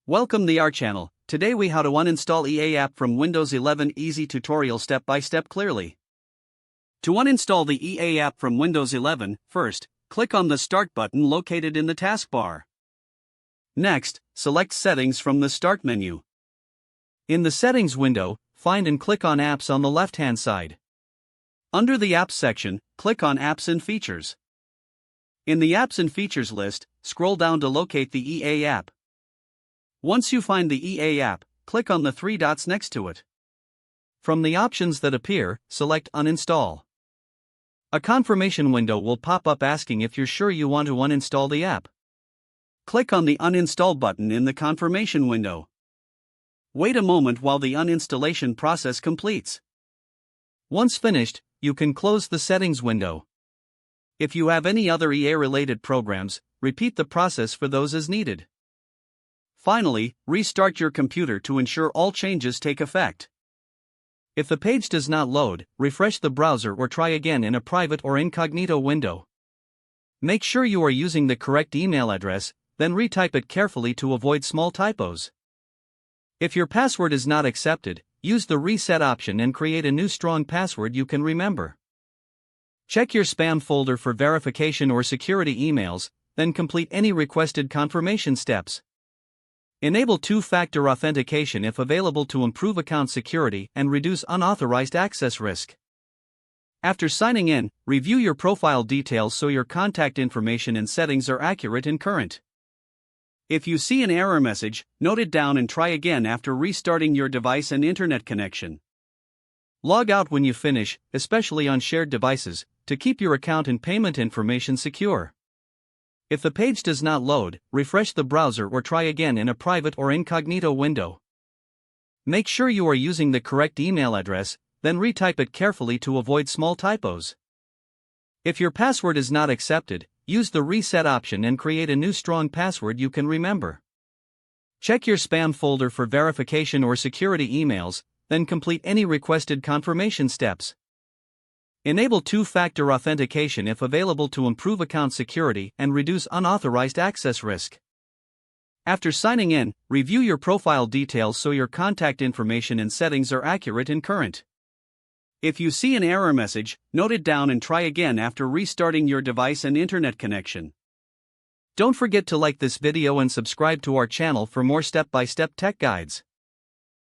Welcome to our channel. Today we how to uninstall EA app from Windows 11 easy tutorial step by step clearly. To uninstall the EA app from Windows 11, first, click on the Start button located in the taskbar. Next, select Settings from the Start menu. In the Settings window, find and click on Apps on the left-hand side. Under the Apps section, click on Apps and Features. In the Apps and Features list, scroll down to locate the EA app. Once you find the EA app, click on the three dots next to it. From the options that appear, select Uninstall. A confirmation window will pop up asking if you're sure you want to uninstall the app. Click on the Uninstall button in the confirmation window. Wait a moment while the uninstallation process completes. Once finished, you can close the settings window. If you have any other EA-related programs, repeat the process for those as needed. Finally, restart your computer to ensure all changes take effect. If the page does not load, refresh the browser or try again in a private or incognito window. Make sure you are using the correct email address, then retype it carefully to avoid small typos. If your password is not accepted, use the reset option and create a new strong password you can remember. Check your spam folder for verification or security emails, then complete any requested confirmation steps. Enable two-factor authentication if available to improve account security and reduce unauthorized access risk. After signing in, review your profile details so your contact information and settings are accurate and current. If you see an error message, note it down and try again after restarting your device and internet connection. Log out when you finish, especially on shared devices, to keep your account and payment information secure. If the page does not load, refresh the browser or try again in a private or incognito window. Make sure you are using the correct email address, then retype it carefully to avoid small typos. If your password is not accepted, use the reset option and create a new strong password you can remember. Check your spam folder for verification or security emails, then complete any requested confirmation steps. Enable two-factor authentication if available to improve account security and reduce unauthorized access risk. After signing in, review your profile details so your contact information and settings are accurate and current. If you see an error message, note it down and try again after restarting your device and internet connection. Don't forget to like this video and subscribe to our channel for more step-by-step tech guides.